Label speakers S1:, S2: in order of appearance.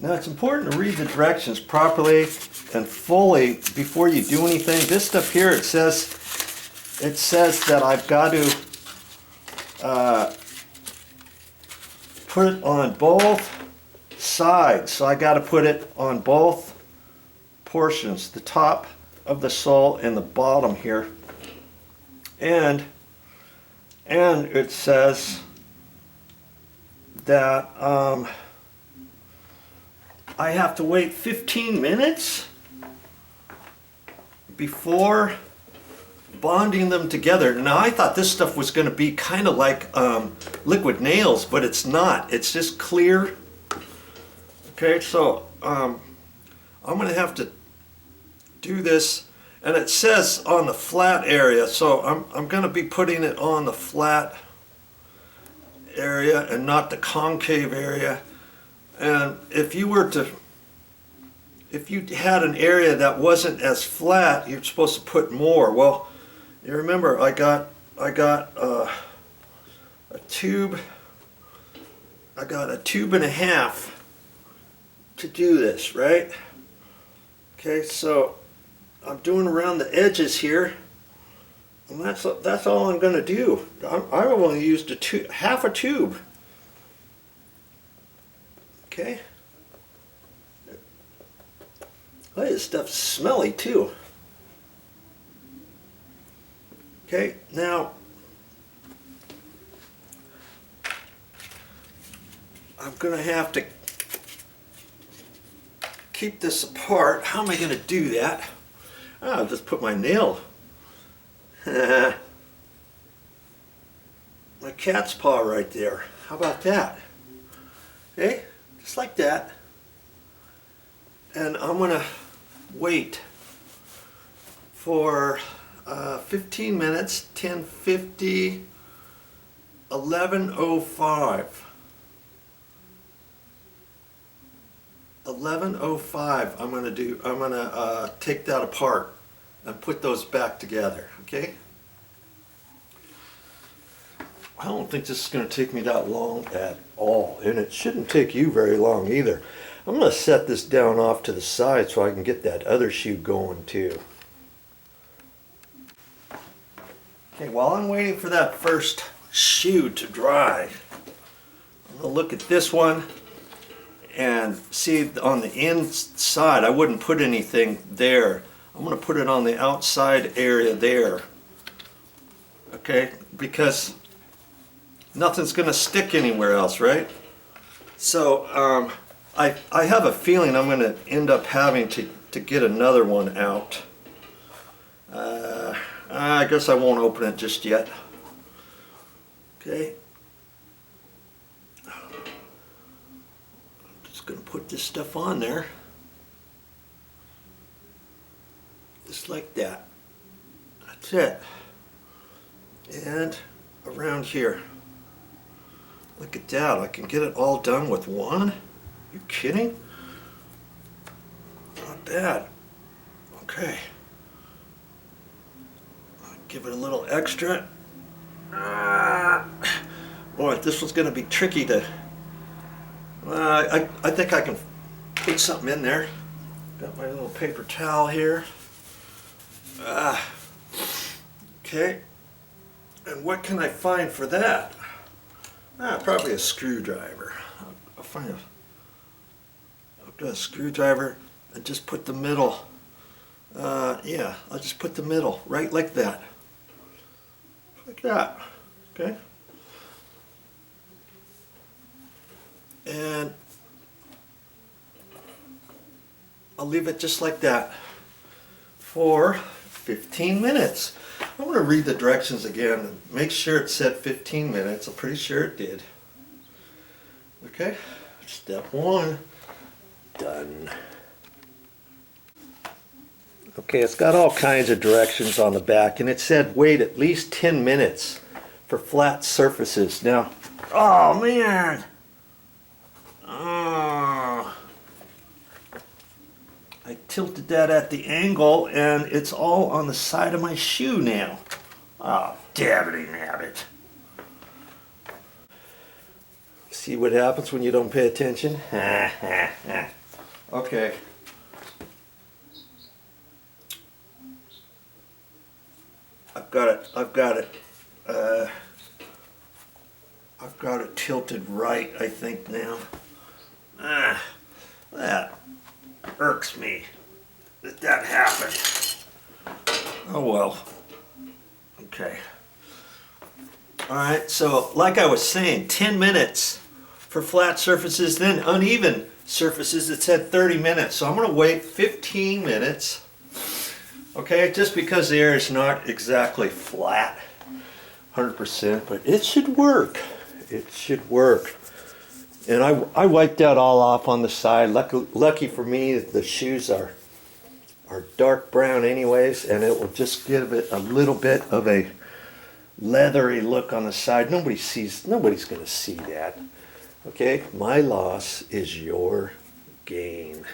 S1: Now it's important to read the directions properly and fully before you do anything. This stuff here, it says that I've got to put it on both sides. So I got to put it on both portions, the top of the sole and the bottom here. And it says that I have to wait 15 minutes before bonding them together. Now I thought this stuff was going to be kind of like liquid nails, but it's not. It's just clear. Okay, so I'm going to have to do this, and it says on the flat area, so I'm going to be putting it on the flat area and not the concave area. And if you had an area that wasn't as flat, you're supposed to put more. Well, you remember I got a tube. I got a tube and a half to do this, right? Okay, so I'm doing around the edges here, and that's all I'm going to do. I only used half a tube. Okay. Oh, this stuff's smelly too. Okay, now I'm going to have to keep this apart. How am I going to do that? I'll just put my nail. My cat's paw right there. How about that? Okay, just like that. And I'm going to wait for 15 minutes, 10:50, 11:05. 11:05 I'm going to take that apart and put those back together, okay? I don't think this is going to take me that long at all, and it shouldn't take you very long either. I'm going to set this down off to the side so I can get that other shoe going too. Okay, while I'm waiting for that first shoe to dry, I'm going to look at this one and see on the inside. I wouldn't put anything there. I'm going to put it on the outside area there, okay, because nothing's going to stick anywhere else, right? So I have a feeling I'm going to end up having to get another one out. I guess I won't open it just yet. Okay. Going to put this stuff on there just like that. That's it. And around here, look at that, I can get it all done with one. You kidding? Not bad. Okay, I'll give it a little extra. Boy, this was going to be tricky to I think I can put something in there. Got my little paper towel here. Okay. And what can I find for that? Probably a screwdriver. I'll get a screwdriver and just put the middle. Yeah, I'll just put the middle right like that. Like that. Okay. And I'll leave it just like that for 15 minutes. I'm going to read the directions again and make sure it said 15 minutes. I'm pretty sure it did. Okay, step one, done. Okay, it's got all kinds of directions on the back, and it said wait at least 10 minutes for flat surfaces. Now, oh man! I tilted that at the angle and it's all on the side of my shoe now. Oh, dabbity nabbit. See what happens when you don't pay attention? Okay. I've got it tilted right, I think now. That irks me that happened. Oh well. Okay. Alright, so like I was saying, 10 minutes for flat surfaces, then uneven surfaces it said 30 minutes. So I'm going to wait 15 minutes. Okay, just because the air is not exactly flat 100%, but it should work. It should work. And I wiped that all off on the side. Lucky for me, the shoes are dark brown anyways, and it will just give it a little bit of a leathery look on the side. Nobody's going to see that. Okay, my loss is your gain.